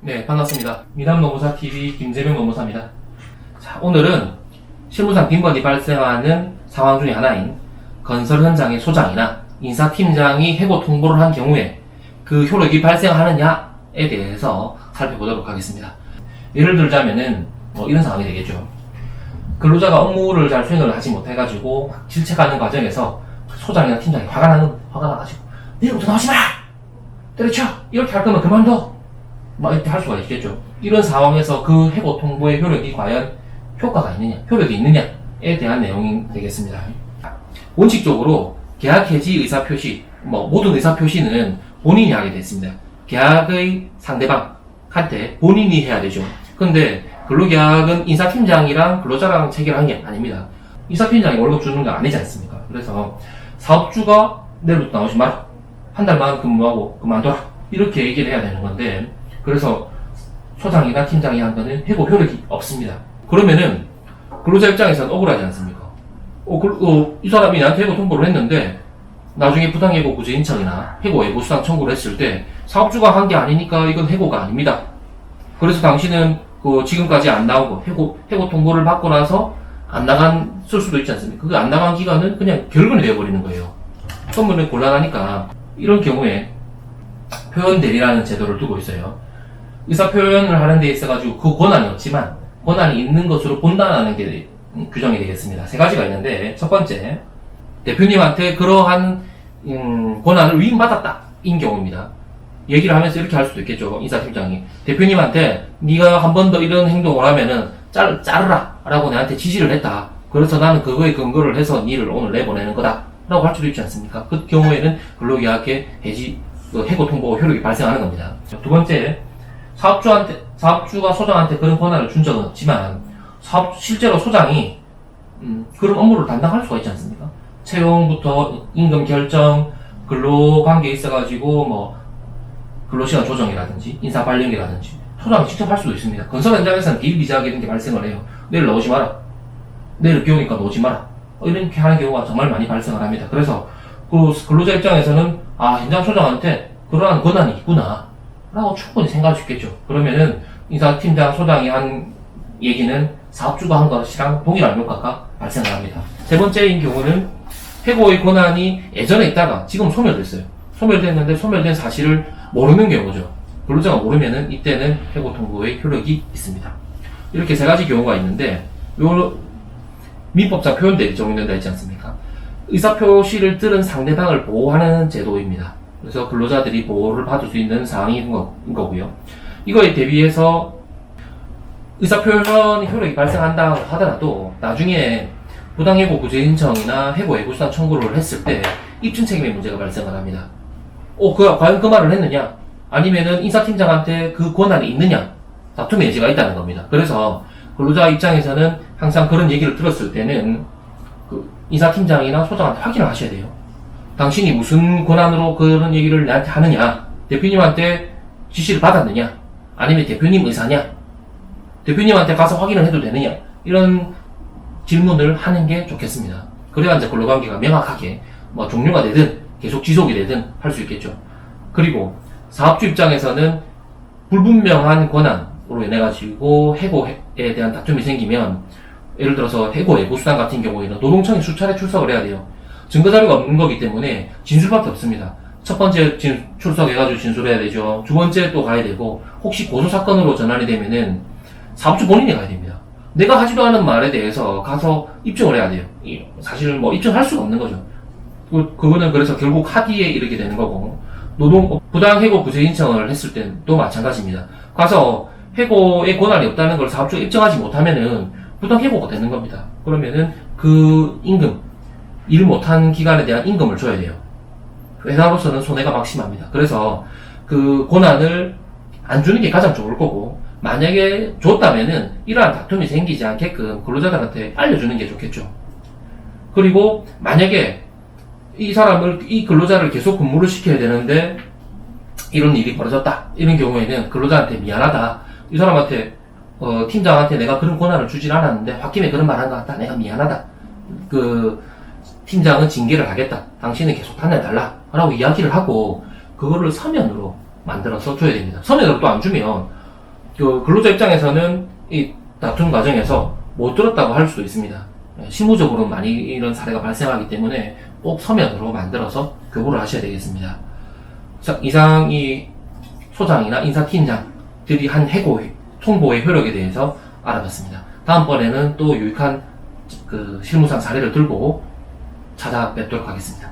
네, 반갑습니다. 미남노무사TV 김재명 노무사입니다. 자, 오늘은 실무상 빈번히 발생하는 상황 중에 하나인 건설 현장의 소장이나 인사팀장이 해고 통보를 한 경우에 그 효력이 발생하느냐에 대해서 살펴보도록 하겠습니다. 예를 들자면은 이런 상황이 되겠죠. 근로자가 업무를 잘 수행을 하지 못해가지고 질책하는 과정에서 소장이나 팀장이 화가 나가지고 내일부터 나오지 마라! 때려쳐! 이렇게 할 거면 그만둬! 막 이렇게 할 수가 있겠죠. 이런 상황에서 그 해고 통보의 효력이 과연 효과가 있느냐, 효력이 있느냐에 대한 내용이 되겠습니다. 원칙적으로 계약 해지 의사표시, 모든 의사표시는 본인이 하게 됐습니다. 계약의 상대방한테 본인이 해야 되죠. 근데 근로계약은 인사팀장이랑 근로자랑 체결한 게 아닙니다. 인사팀장이 월급 주는 거 아니지 않습니까? 그래서 사업주가 내일부터 나오지 마라. 한 달만 근무하고 그만둬라. 이렇게 얘기를 해야 되는 건데, 그래서 소장이나 팀장이 한 거는 해고 효력이 없습니다. 그러면은 근로자 입장에서는 억울하지 않습니까? 이 사람이 나한테 해고 통보를 했는데 나중에 부당해고 구제인청이나 해고 예고수당 청구를 했을 때 사업주가 한 게 아니니까 이건 해고가 아닙니다. 그래서 당신은 지금까지 안 나오고 해고 통보를 받고 나서 안 쓸 수도 있지 않습니까? 그 안 나간 기간은 그냥 결근이 되어버리는 거예요. 그러면 곤란하니까 이런 경우에 표현 대리라는 제도를 두고 있어요. 의사 표현을 하는 데 있어가지고 그 권한이 없지만 권한이 있는 것으로 본다는 게 규정이 되겠습니다. 세 가지가 있는데, 첫 번째, 대표님한테 그러한 권한을 위임받았다 인 경우입니다. 얘기를 하면서 이렇게 할 수도 있겠죠. 인사팀장이 대표님한테 네가 한 번 더 이런 행동을 하면은 자르라 라고 내한테 지시를 했다. 그래서 나는 그거에 근거를 해서 니를 오늘 내보내는 거다 라고 할 수도 있지 않습니까? 그 경우에는 근로계약의 해고 통보 효력이 발생하는 겁니다. 두 번째, 사업주가 소장한테 그런 권한을 준 적은 없지만 실제로 소장이 그런 업무를 담당할 수가 있지 않습니까? 채용부터 임금 결정, 근로관계에 있어가지고 근로시간 조정이라든지 인사 발령이라든지 소장이 직접 할 수도 있습니다. 건설 현장에서는 비일비재하게 이런 게 발생을 해요. 내일 나오지 마라. 내일 비 오니까 나오지 마라. 이렇게 하는 경우가 정말 많이 발생을 합니다. 그래서 그 근로자 입장에서는 현장 소장한테 그러한 권한이 있구나 라고 충분히 생각할 수 있겠죠. 그러면은 인사팀장 소장이 한 얘기는 사업주가 한 것이랑 동일한 효과가 발생을 합니다. 세 번째인 경우는 해고의 권한이 예전에 있다가 지금 소멸됐어요. 소멸됐는데 소멸된 사실을 모르는 경우죠. 근로자가 모르면은 이때는 해고 통보의 효력이 있습니다. 이렇게 세 가지 경우가 있는데, 민법상 표현 대리 적용된다 했지 않습니까? 의사표시를 들은 상대방을 보호하는 제도입니다. 그래서 근로자들이 보호를 받을 수 있는 사항인 거고요. 이거에 대비해서 의사표현 효력이 발생한다 하더라도 나중에 부당해고 구제인청이나 해고 예고수당 청구를 했을 때 입증 책임의 문제가 발생을 합니다. 과연 그 말을 했느냐? 아니면은 인사팀장한테 그 권한이 있느냐? 다툼의 여지가 있다는 겁니다. 그래서 근로자 입장에서는 항상 그런 얘기를 들었을 때는 인사팀장이나 소장한테 확인을 하셔야 돼요. 당신이 무슨 권한으로 그런 얘기를 나한테 하느냐? 대표님한테 지시를 받았느냐? 아니면 대표님 의사냐? 대표님한테 가서 확인을 해도 되느냐? 이런 질문을 하는 게 좋겠습니다. 그래야 이제 근로관계가 명확하게 종료가 되든 계속 지속이 되든 할 수 있겠죠. 그리고 사업주 입장에서는 불분명한 권한으로 인해가지고 해고에 대한 다툼이 생기면, 예를 들어서 해고 예고수당 같은 경우에는 노동청에 수차례 출석을 해야 돼요. 증거자료가 없는 거기 때문에 진술밖에 없습니다. 첫 번째 출석해가지고 진술해야 되죠. 두 번째 또 가야 되고, 혹시 고소사건으로 전환이 되면은 사업주 본인이 가야 됩니다. 내가 하지도 않은 말에 대해서 가서 입증을 해야 돼요. 사실 입증할 수가 없는 거죠. 그거는 그래서 결국 합의에 이르게 되는 거고, 부당해고 구제인청을 했을 때도 마찬가지입니다. 가서 해고의 권한이 없다는 걸 사업주가 입증하지 못하면은 부당해고가 되는 겁니다. 그러면은 그 일 못한 기간에 대한 임금을 줘야 돼요. 회사로서는 손해가 막심합니다. 그래서 그 권한을 안 주는 게 가장 좋을 거고, 만약에 줬다면은 이러한 다툼이 생기지 않게끔 근로자들한테 알려주는 게 좋겠죠. 그리고 만약에 이 근로자를 계속 근무를 시켜야 되는데 이런 일이 벌어졌다, 이런 경우에는 근로자한테 미안하다, 이 사람한테 팀장한테 내가 그런 권한을 주진 않았는데 홧김에 그런 말 한 것 같다, 내가 미안하다, 팀장은 징계를 하겠다, 당신은 계속 다녀달라 라고 이야기를 하고 그거를 서면으로 만들어서 줘야 됩니다. 서면으로 또 안 주면 그 근로자 입장에서는 이 다툼 과정에서 못 들었다고 할 수도 있습니다. 실무적으로 많이 이런 사례가 발생하기 때문에 꼭 서면으로 만들어서 교부를 하셔야 되겠습니다. 자, 이상 이 소장이나 인사팀장들이 한 해고 통보의 효력에 대해서 알아봤습니다. 다음번에는 또 유익한 그 실무상 사례를 들고 찾아뵙도록 하겠습니다.